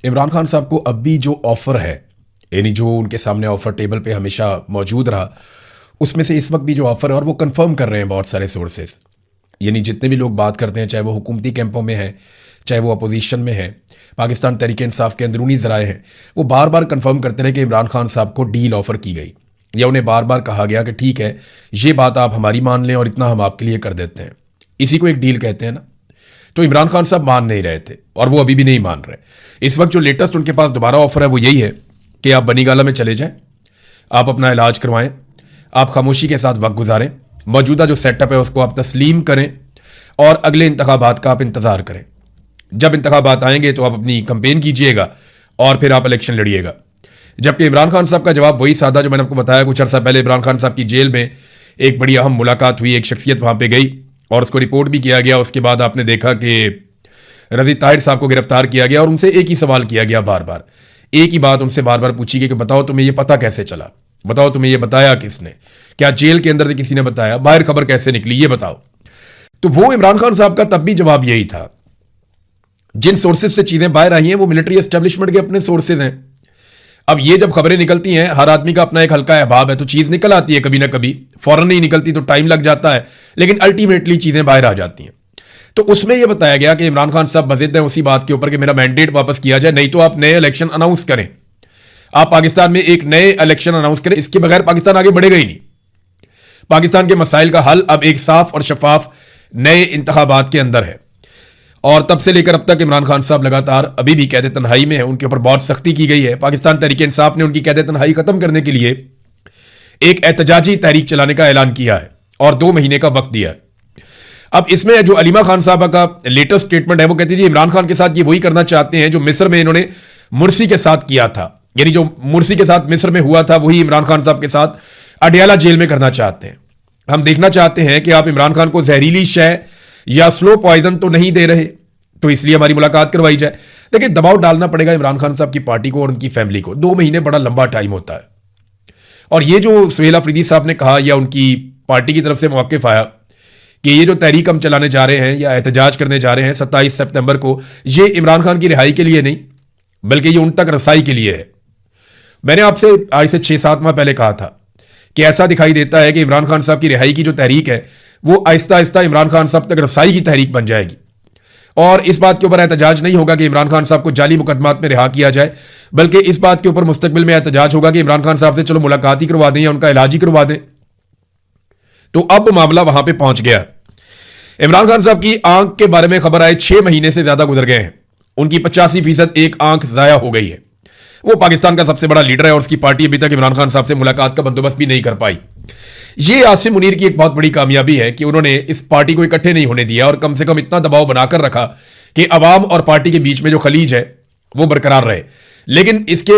इमरान खान साहब को अब भी जो ऑफर है, यानी जो उनके सामने ऑफर टेबल पे हमेशा मौजूद रहा, उसमें से इस वक्त भी जो ऑफर है और वो कंफर्म कर रहे हैं बहुत सारे सोर्सेज, यानी जितने भी लोग बात करते हैं, चाहे वो हुकूमती कैंपों में है, चाहे वो अपोजिशन में है, पाकिस्तान तहरीक इंसाफ के अंदरूनी ज़राए हैं, वो बार बार कंफर्म करते रहे कि इमरान खान साहब को डील ऑफर की गई, या उन्हें बार बार कहा गया कि ठीक है, ये बात आप हमारी मान लें और इतना हम आपके लिए कर देते हैं। इसी को एक डील कहते हैं ना। तो इमरान खान साहब मान नहीं रहे थे और वो अभी भी नहीं मान रहे। इस वक्त जो लेटेस्ट उनके पास दोबारा ऑफर है वो यही है कि आप बनीगाला में चले जाएं, आप अपना इलाज करवाएं, आप खामोशी के साथ वक्त गुजारें, मौजूदा जो सेटअप है उसको आप तस्लीम करें और अगले इंतखाबात का आप इंतज़ार करें। जब इंतखाबात आएंगे तो आप अपनी कंपेन कीजिएगा और फिर आप इलेक्शन लड़िएगा। जबकि इमरान खान साहब का जवाब वही सादा जो मैंने आपको बताया कुछ अर्सा पहले। इमरान खान साहब की जेल में एक बड़ी अहम मुलाकात हुई, एक शख्सियत वहां पे गई और उसको रिपोर्ट भी किया गया। उसके बाद आपने देखा कि रज़ी ताहिर साहब को गिरफ्तार किया गया और उनसे एक ही सवाल किया गया, बार बार एक ही बात उनसे बार बार पूछी गई कि बताओ तुम्हें ये पता कैसे चला, बताओ तुम्हें ये बताया किसने, क्या जेल के अंदर से किसी ने बताया, बाहर खबर कैसे निकली, ये बताओ। तो वो इमरान खान साहब का तब भी जवाब यही था। जिन सोर्सेज से चीजें बाहर आई हैं वो मिलिट्री एस्टेब्लिशमेंट के अपने सोर्सेज हैं। अब ये जब खबरें निकलती हैं, हर आदमी का अपना एक हल्का अहबाब है, तो चीज निकल आती है कभी ना कभी, फौरन नहीं निकलती तो टाइम लग जाता है, लेकिन अल्टीमेटली चीजें बाहर आ जाती हैं। तो उसमें यह बताया गया कि इमरान खान साहब मजिद हैं उसी बात के ऊपर कि मेरा मैंडेट वापस किया जाए, नहीं तो आप नए इलेक्शन अनाउंस करें, आप पाकिस्तान में एक नए इलेक्शन अनाउंस करें, इसके बगैर पाकिस्तान आगे बढ़ेगा ही नहीं। पाकिस्तान के मसाइल का हल अब एक साफ और शफाफ नए इंतखाबात के अंदर है। और तब से लेकर अब तक इमरान खान साहब लगातार अभी भी कैद तन्हाई में है, उनके ऊपर बहुत सख्ती की गई है। पाकिस्तान तहरीक इंसाफ ने उनकी कैद तन्हाई खत्म करने के लिए एक एहतजाजी तहरीक चलाने का ऐलान किया है और 2 महीने का वक्त दिया है। अब इसमें जो अलीमा खान साहब का लेटेस्ट स्टेटमेंट है वो कहती है इमरान खान के साथ ये वही करना चाहते हैं जो मिस्र में इन्होंने मुर्सी के साथ किया था, यानी जो मुर्सी के साथ मिस्र में हुआ था वही इमरान खान साहब के साथ अडयाला जेल में करना चाहते हैं। हम देखना चाहते हैं कि आप इमरान खान को जहरीली शय या स्लो पॉइजन तो नहीं दे रहे, तो इसलिए हमारी मुलाकात करवाई जाए। देखिए, दबाव डालना पड़ेगा इमरान खान साहब की पार्टी को और उनकी फैमिली को। 2 महीने बड़ा लंबा टाइम होता है। और ये जो सुहेल अफरीदी साहब ने कहा या उनकी पार्टी की तरफ से मौक़िफ़ आया कि ये जो तहरीक हम चलाने जा रहे हैं या एहतजाज करने जा रहे हैं 27 सितंबर को, ये इमरान खान की रिहाई के लिए नहीं बल्कि ये उन तक रसाई के लिए है। मैंने आपसे आज से 6-7 माह पहले कहा था कि ऐसा दिखाई देता है कि इमरान खान साहब की रिहाई की जो तहरीक है वो आहिस्ता आहिस्ता इमरान खान साहब तक रसाई की तहरीक बन जाएगी और इस बात के ऊपर एहतजाज नहीं होगा कि इमरान खान साहब को जाली मुकदमात में रिहा किया जाए, बल्कि इस बात के ऊपर मुस्तकबिल में एहतजाज होगा कि इमरान खान साहब से चलो मुलाकात ही करवा दें या उनका इलाज ही करवा दें। तो अब मामला वहां पे पहुंच गया। इमरान खान साहब की आंख के बारे में खबर आए 6 महीने से ज्यादा गुजर गए हैं। उनकी 85% एक आंख जाया हो गई है। वो पाकिस्तान का सबसे बड़ा लीडर है और उसकी पार्टी अभी तक इमरान खान साहब से मुलाकात का बंदोबस्त भी नहीं कर पाई। ये आसिम मुनीर की एक बहुत बड़ी कामयाबी है कि उन्होंने इस पार्टी को इकट्ठे नहीं होने दिया और कम से कम इतना दबाव बनाकर रखा कि अवाम और पार्टी के बीच में जो खलीज है वो बरकरार रहे। लेकिन इसके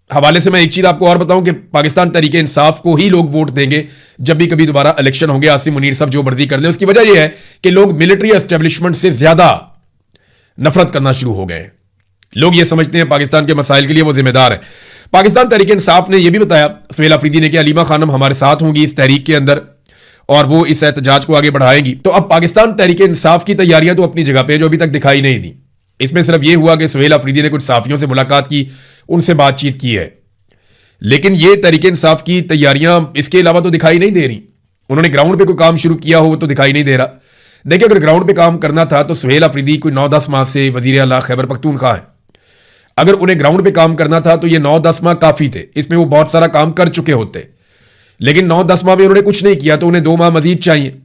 हवाले से मैं एक चीज आपको और बताऊं कि पाकिस्तान तहरीक इंसाफ को ही लोग वोट देंगे जब भी कभी दोबारा इलेक्शन होंगे। आसिम मुनीर साहब जो मर्जी कर ले, उसकी वजह यह है कि लोग मिलिट्री एस्टेब्लिशमेंट से ज्यादा नफरत करना शुरू हो गए हैं। लोग ये समझते हैं पाकिस्तान के मसाइल के लिए वो जिम्मेदार है। पाकिस्तान तहरीक इंसाफ ने यह भी बताया, सुहेल अफरीदी ने, कि अलीमा खानम हमारे साथ होंगी इस तहरीक के अंदर और वो इस एहतजाज को आगे बढ़ाएंगी। तो अब पाकिस्तान तहरीक इंसाफ की तैयारियां तो अपनी जगह पे जो अभी तक दिखाई नहीं दी। इसमें सिर्फ यह हुआ कि सुहेल अफरीदी ने कुछ साफियों से मुलाकात की, उनसे बातचीत की है, लेकिन ये तहरीक इंसाफ की तैयारियां इसके अलावा तो दिखाई नहीं दे रही। उन्होंने ग्राउंड पे कोई काम शुरू किया हो वो तो दिखाई नहीं दे रहा। देखिए, अगर ग्राउंड पे काम करना था तो सुहेल अफरीदी कोई 9-10 माह से वजीर आला खैबर पख्तूनख्वा है। अगर उन्हें ग्राउंड पे काम करना था तो ये 9-10 माह काफी थे, इसमें वो बहुत सारा काम कर चुके होते। लेकिन 9-10 माह में उन्होंने कुछ नहीं किया तो उन्हें 2 माह मजीद चाहिए।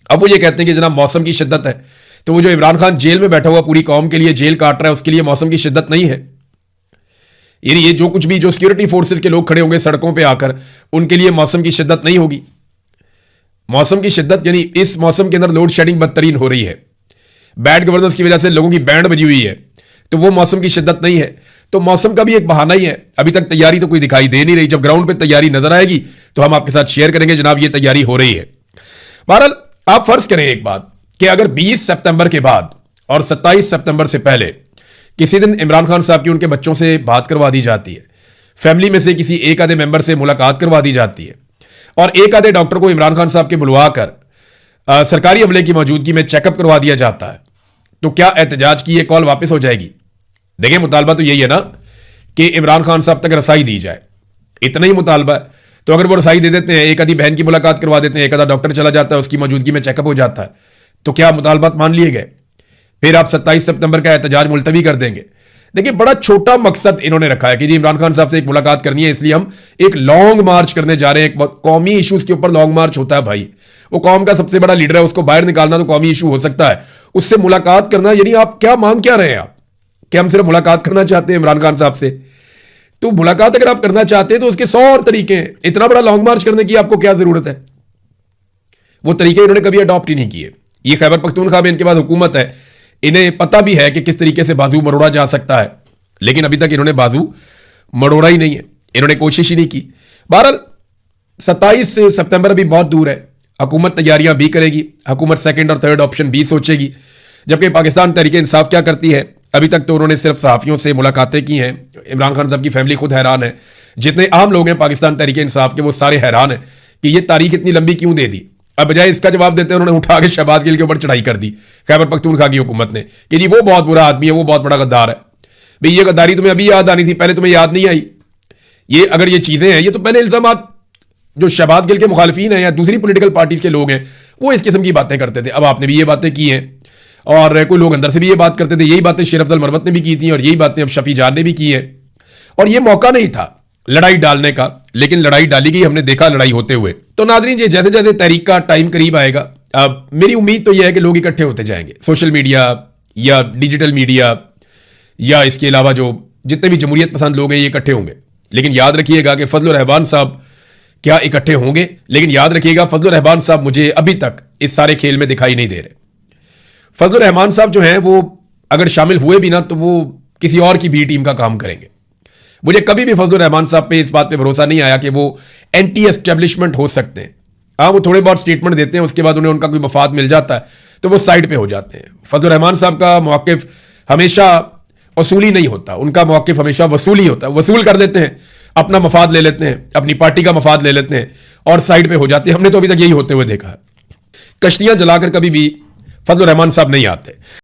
अब वो ये कहते हैं कि जनाब मौसम की शिद्दत है, तो वो जो इमरान खान जेल में बैठा हुआ पूरी कौम के लिए जेल काट रहा है उसके लिए मौसम की शिद्दत नहीं है। यानी ये जो कुछ भी जो सिक्योरिटी फोर्सेस के लोग खड़े होंगे सड़कों पे आकर, उनके लिए मौसम की शिद्दत नहीं होगी। मौसम की शिद्दत यानी इस मौसम के अंदर लोड शेडिंग बदतरीन हो रही है, बैड गवर्नेंस की वजह से लोगों की बैंड बजी हुई है, तो वो मौसम की शिद्दत नहीं है। तो मौसम का भी एक बहाना ही है। अभी तक तैयारी तो कोई दिखाई दे नहीं रही। जब ग्राउंड पे तैयारी नजर आएगी तो हम आपके साथ शेयर करेंगे, जनाब ये तैयारी हो रही है। बहरहाल आप फर्ज करें एक बात कि अगर 20 सितंबर के बाद और 27 सितंबर से पहले किसी दिन इमरान खान साहब की उनके बच्चों से बात करवा दी जाती है, फैमिली में से किसी एक आधे मेंबर से मुलाकात करवा दी जाती है और एक आधे डॉक्टर को इमरान खान साहब के बुलवाकर सरकारी अमले की मौजूदगी में चेकअप करवा दिया जाता है, तो क्या एहतजाज की ये कॉल वापस हो जाएगी? देखिए, मुतालबा तो यही है ना कि इमरान खान साहब तक रसाई दी जाए, इतना ही मुतालबा है। तो अगर वो रसाई दे देते हैं, एक आधी बहन की मुलाकात करवा देते हैं, एक आधा डॉक्टर चला जाता है, उसकी मौजूदगी में चेकअप हो जाता है, तो क्या मुतालबात मान लिए गए? फिर आप 27 सितंबर का एहतजाज मुलतवी कर देंगे। देखिए, बड़ा छोटा मकसद इन्होंने रखा है कि जी इमरान खान साहब से एक मुलाकात करनी है, इसलिए हम एक लॉन्ग मार्च करने जा रहे हैं। एक कौमी इशूज के ऊपर लॉन्ग मार्च होता है भाई, वो कौम का सबसे बड़ा लीडर है, उसको बाहर निकालना तो कौमी इशू हो सकता है, उससे मुलाकात करना, यानी आप क्या मांग क्या रहे हैं? आप क्या हम सिर्फ मुलाकात करना चाहते हैं इमरान खान साहब से? तो मुलाकात अगर आप करना चाहते हैं तो उसके 100 और तरीके हैं, इतना बड़ा लॉन्ग मार्च करने की आपको क्या जरूरत है? वो तरीके इन्होंने कभी अडॉप्ट ही नहीं किए। ये खैबर पख्तूनख्वा में इनके पास हुकूमत है, इन्हें पता भी है कि किस तरीके से बाजू मरोड़ा जा सकता है, लेकिन अभी तक इन्होंने बाजू मरोड़ा ही नहीं है, इन्होंने कोशिश ही नहीं की। बहरहाल 27 सितंबर अभी बहुत दूर है, हुकूमत तैयारियां भी करेगी, हुकूमत सेकंड और थर्ड ऑप्शन भी सोचेगी। जबकि पाकिस्तान तहरीक इंसाफ क्या करती है, अभी तक तो उन्होंने सिर्फ सहाफ़ियों से मुलाकातें की हैं। इमरान खान साहब की फैमिली खुद हैरान है, जितने आम लोग हैं पाकिस्तान तहरीक इंसाफ के वो सारे हैरान हैं कि ये तारीख इतनी लंबी क्यों दे दी। अब बजाय इसका जवाब देते हैं उन्होंने उठा के शहबाज गिल के ऊपर चढ़ाई कर दी खैबर पख्तूनख्वा की हुकूमत ने कि जी वो बहुत बुरा आदमी है, वो बहुत बड़ा गद्दार है। भाई ये गद्दारी तुम्हें अभी याद आनी थी, पहले तुम्हें याद नहीं आई? ये अगर ये चीजें हैं, ये तो पहले इल्जाम जो शहबाज गिल के मुखालिफिन हैं या दूसरी पॉलिटिकल पार्टीज के लोग हैं वो इस किस्म की बातें करते थे। अब आपने भी ये बातें की हैं और कोई लोग अंदर से भी ये बात करते थे, यही बातें शेर अफजल मरवत ने भी की थी और यही बातें अब शफी जान ने भी की है। और ये मौका नहीं था लड़ाई डालने का, लेकिन लड़ाई डाली गई, हमने देखा लड़ाई होते हुए। तो नाज़रीन, ये जैसे जैसे तहरीक का टाइम करीब आएगा, अब मेरी उम्मीद तो यह है कि लोग इकट्ठे होते जाएंगे, सोशल मीडिया या डिजिटल मीडिया या इसके अलावा जो जितने भी जमहूरियत पसंद लोग हैं ये इकट्ठे होंगे। लेकिन याद रखिएगा कि फजल रहमान साहब क्या इकट्ठे होंगे, लेकिन याद रखिएगा फजल रहमान साहब मुझे अभी तक इस सारे खेल में दिखाई नहीं दे रहे। फजल रहमान साहब जो हैं वो अगर शामिल हुए भी ना तो वो किसी और की बी टीम का काम करेंगे। मुझे कभी भी फजल रहमान साहब पे इस बात पे भरोसा नहीं आया कि वो एंटी एस्टेब्लिशमेंट हो सकते हैं। हाँ, वो थोड़े बहुत स्टेटमेंट देते हैं, उसके बाद उन्हें उनका कोई मफाद मिल जाता है तो वो साइड पे हो जाते हैं। फजल रहमान साहब का मौक़िफ़ हमेशा असूली नहीं होता, उनका मौक़िफ़ हमेशा वसूली होता है। वसूल कर लेते हैं, अपना मफाद ले लेते हैं, अपनी पार्टी का मफाद ले लेते हैं और साइड पे हो जाते हैं। हमने तो अभी तक यही होते हुए देखा है। कश्तियां जलाकर कभी भी फजल रहमान साहब नहीं आते।